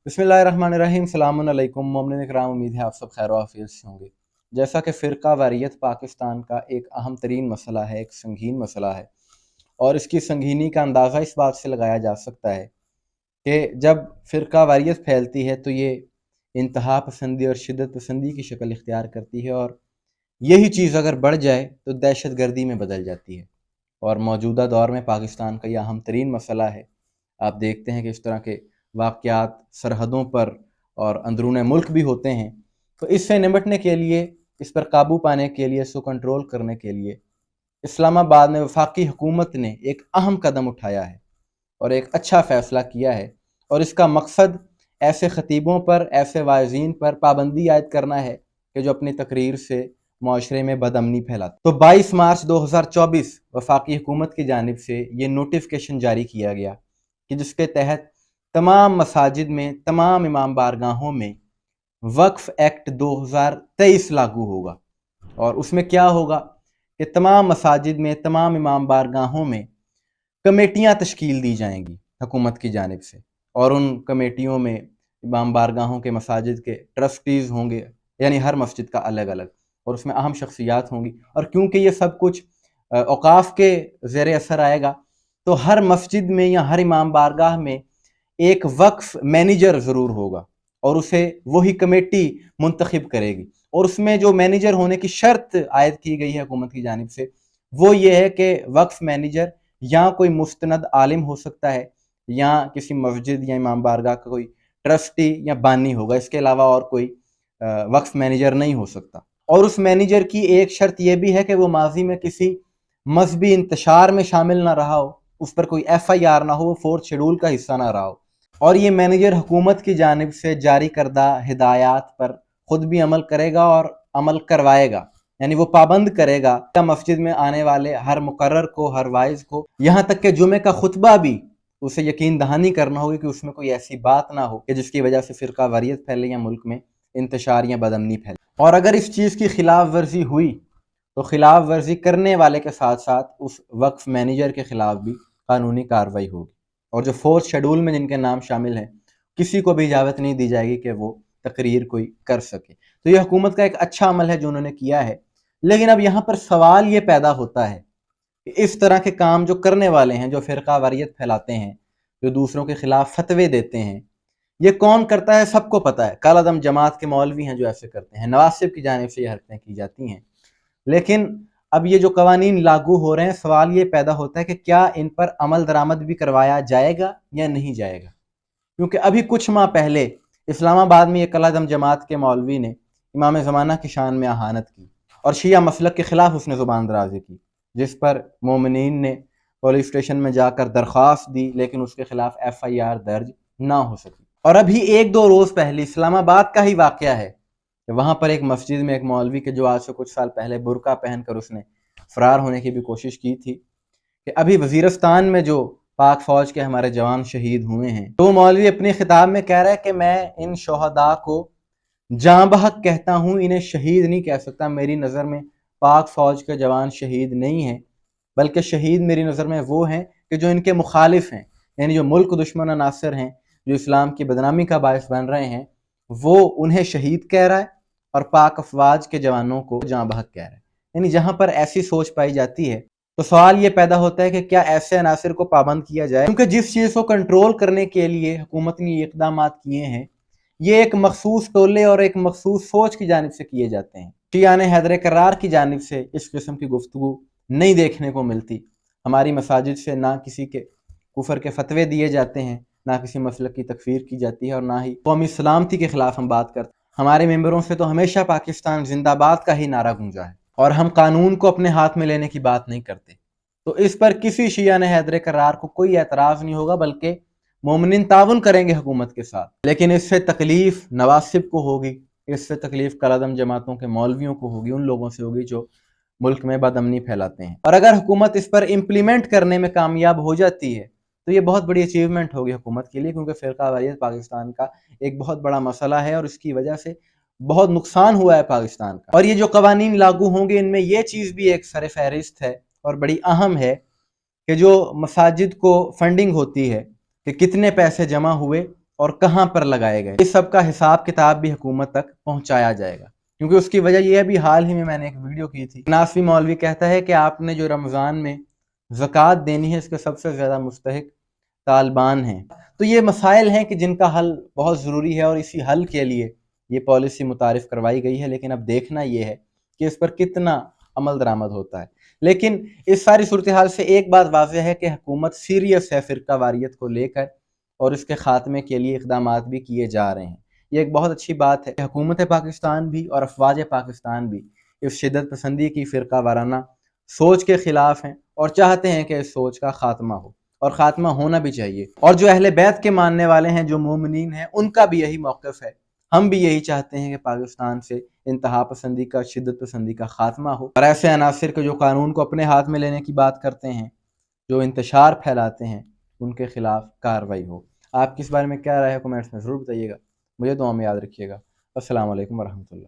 बिस्मिल्लाहिर्रहमानिर्रहीम। सलामुन अलैकुम मोमिनीन इकराम, उम्मीद है आप सब खैर आफियत से होंगे। जैसा कि फ़िरका वारियत पाकिस्तान का एक अहम तरीन मसला है, एक संगीन मसला है, और इसकी संगीनी का अंदाज़ा इस बात से लगाया जा सकता है कि जब फ़िरका वारियत फैलती है तो ये इंतहा पसंदी और शिद्दत पसंदी की शक्ल इख्तियार करती है, और यही चीज़ अगर बढ़ जाए तो दहशत गर्दी में बदल जाती है। और मौजूदा दौर में पाकिस्तान का यह अहम तरीन मसला है। आप देखते हैं कि इस तरह के वाक़यात सरहदों पर और अंदरून मुल्क भी होते हैं। तो इससे निपटने के लिए, इस पर काबू पाने के लिए, इसको कंट्रोल करने के लिए इस्लामाबाद में वफाकी हुकूमत ने एक अहम कदम उठाया है और एक अच्छा फ़ैसला किया है। और इसका मकसद ऐसे ख़तीबों पर, ऐसे वाइज़ीन पर पाबंदी आयद करना है कि जो अपनी तकरीर से माशरे में बदअमनी फैलाते। तो 22 मार्च 2024 वफाकी हुकूमत की जानिब से ये नोटिफिकेशन जारी किया गया कि जिसके तहत तमाम मसाजिद में, तमाम इमाम बारगाहों में वक्फ एक्ट 2023 लागू होगा। और उसमें क्या होगा कि तमाम मसाजिद में, तमाम इमाम बारगाहों में कमेटियाँ तश्कील दी जाएंगी हुकूमत की जानिब से, और उन कमेटियों में इमाम बारगाहों के मसाजिद के ट्रस्टीज़ होंगे, यानी हर मस्जिद का अलग अलग, और उसमें अहम शख्सियात होंगी। और क्योंकि ये सब कुछ औकाफ के ज़ेर असर आएगा, तो हर मस्जिद में या हर इमाम बारगाह में एक वक्फ मैनेजर ज़रूर होगा और उसे वही कमेटी मुंतखब करेगी। और उसमें जो मैनेजर होने की शर्त आयद की गई है हुकूमत की जानिब से, वो ये है कि वक्फ मैनेजर या कोई मुस्तनद आलिम हो सकता है, या किसी मस्जिद या इमाम बारगाह का कोई ट्रस्टी या बानी होगा। इसके अलावा और कोई वक्फ मैनेजर नहीं हो सकता। और उस मैनेजर की एक शर्त यह भी है कि वो माजी में किसी मजहबी इंतशार में शामिल ना रहा हो, उस पर कोई FIR ना हो, वो फोर्थ शेड्यूल का हिस्सा ना रहा हो। और ये मैनेजर हुकूमत की जानिब से जारी करदा हिदायत पर खुद भी अमल करेगा और अमल करवाएगा, यानी वो पाबंद करेगा कि मस्जिद में आने वाले हर मुकर्रर को, हर वाइज को, यहाँ तक कि जुमे का खुतबा भी उसे यकीन दहानी करना होगी कि उसमें कोई ऐसी बात ना हो कि जिसकी वजह से फ़िरका वारियत फैले या मुल्क में इंतशार या बदअमनी फैले। और अगर इस चीज़ की खिलाफ वर्जी हुई तो खिलाफ वर्जी करने वाले के साथ साथ उस वक्फ मैनेजर के खिलाफ भी कानूनी कार्रवाई होगी। और जो फोर्थ शेड्यूल में जिनके नाम शामिल हैं, किसी को भी इजाज़त नहीं दी जाएगी कि वो तकरीर कोई कर सके। तो यह हुकूमत का एक अच्छा अमल है जो उन्होंने किया है। लेकिन अब यहाँ पर सवाल ये पैदा होता है कि इस तरह के काम जो करने वाले हैं, जो फ़िरका वारियत फैलाते हैं, जो दूसरों के खिलाफ फतवे देते हैं, ये कौन करता है? सबको पता है। कालादम जमात के मौलवी हैं जो ऐसे करते हैं, नवाज शरीफ की जानिब से ये हरकतें की जाती हैं। लेकिन अब ये जो कवानीन लागू हो रहे हैं, सवाल ये पैदा होता है कि क्या इन पर अमल दरामद भी करवाया जाएगा या नहीं जाएगा। क्योंकि अभी कुछ माह पहले इस्लामाबाद में ये कलादम जमात के मौलवी ने इमाम ज़माना की शान में अहानत की और शिया मसलक के ख़िलाफ़ उसने ज़ुबान दराज़ी की, जिस पर मोमिनीन ने पुलिस स्टेशन में जाकर दरख्वास्त दी, लेकिन उसके खिलाफ FIR दर्ज ना हो सकी। और अभी एक दो रोज़ पहले इस्लामाबाद का ही वाक़या है, वहाँ पर एक मस्जिद में एक मौलवी के, जो आज से कुछ साल पहले बुरका पहनकर उसने फ़रार होने की भी कोशिश की थी, कि अभी वज़ीरिस्तान में जो पाक फ़ौज के हमारे जवान शहीद हुए हैं, तो मौलवी अपने खिताब में कह रहा है कि मैं इन शोहदा को जाँ बहक कहता हूँ, इन्हें शहीद नहीं कह सकता। मेरी नज़र में पाक फ़ौज के जवान शहीद नहीं हैं, बल्कि शहीद मेरी नज़र में वो हैं कि जो इनके मुखालिफ हैं, यानी जो मुल्क दुश्मन अनासर हैं, जो इस्लाम की बदनामी का बायस बन रहे हैं, वो उन्हें शहीद कह रहा है और पाक अफवाज के जवानों को जाँ बहक कह रहा है। यानी जहाँ पर ऐसी सोच पाई जाती है, तो सवाल ये पैदा होता है कि क्या ऐसे अनासर को पाबंद किया जाए। क्योंकि जिस चीज़ को कंट्रोल करने के लिए हुकूमत ने ये इक़दाम किए हैं, ये एक मखसूस टोले और एक मखसूस सोच की जानिब से किए जाते हैं। शिया ने हैदर करार की जानिब से इस किस्म की गुफ्तगू नहीं देखने को मिलती। हमारी मसाजिद से ना किसी के कुफर के फतवे दिए जाते हैं, ना किसी मसलक की तकफीर की जाती है, और ना ही कौमी सलामती के खिलाफ हम बात करते हैं। हमारे मेंबरों से तो हमेशा पाकिस्तान जिंदाबाद का ही नारा गूंजा है, और हम कानून को अपने हाथ में लेने की बात नहीं करते। तो इस पर किसी शिया ने हैदर करार को कोई एतराज़ नहीं होगा, बल्कि मोमिनीन ताउन करेंगे हुकूमत के साथ। लेकिन इससे तकलीफ नवाज शरीफ को होगी, इससे तकलीफ कलादम जमातों के मौलवियों को होगी, उन लोगों से होगी जो मुल्क में बदअमनी फैलाते हैं। और अगर हुकूमत इस पर इम्प्लीमेंट करने में कामयाब हो जाती है तो ये बहुत बड़ी अचीवमेंट होगी हुकूमत के लिए, क्योंकि फ़िरका वारियत पाकिस्तान का एक बहुत बड़ा मसला है और इसकी वजह से बहुत नुकसान हुआ है पाकिस्तान का। और ये जो कवानीन लागू होंगे, इनमें ये चीज़ भी एक सर फहरिस्त है और बड़ी अहम है कि जो मसाजिद को फंडिंग होती है कि कितने पैसे जमा हुए اور کہاں پر لگائے گئے، اس سب کا حساب کتاب بھی حکومت تک پہنچایا جائے گا۔ کیونکہ اس کی وجہ یہ ہے، بھی حال ہی میں نے ایک ویڈیو کی تھی، ناسوی مولوی کہتا ہے کہ آپ نے جو رمضان میں زکوٰۃ دینی ہے اس کے سب سے زیادہ مستحق طالبان ہیں۔ تو یہ مسائل ہیں کہ جن کا حل بہت ضروری ہے، اور اسی حل کے لیے یہ پالیسی متعارف کروائی گئی ہے، لیکن اب دیکھنا یہ ہے کہ اس پر کتنا عمل درآمد ہوتا ہے۔ لیکن اس ساری صورتحال سے ایک بات واضح ہے کہ حکومت سیریس ہے فرقہ واریت کو لے کر، اور اس کے خاتمے کے لیے اقدامات بھی کیے جا رہے ہیں۔ یہ ایک بہت اچھی بات ہے کہ حکومت پاکستان بھی اور افواج پاکستان بھی اس شدت پسندی کی فرقہ وارانہ سوچ کے خلاف ہیں، اور چاہتے ہیں کہ اس سوچ کا خاتمہ ہو، اور خاتمہ ہونا بھی چاہیے۔ اور جو اہل بیت کے ماننے والے ہیں، جو مومنین ہیں، ان کا بھی یہی موقف ہے۔ ہم بھی یہی چاہتے ہیں کہ پاکستان سے انتہا پسندی کا، شدت پسندی کا خاتمہ ہو، اور ایسے عناصر کے جو قانون کو اپنے ہاتھ میں لینے کی بات کرتے ہیں، جو انتشار پھیلاتے ہیں، ان کے خلاف کارروائی ہو۔ آپ کس بارے میں کیا رائے ہے، کمنٹس میں ضرور بتائیے گا۔ مجھے دعا میں یاد رکھیے گا۔ السلام علیکم ورحمۃ اللہ۔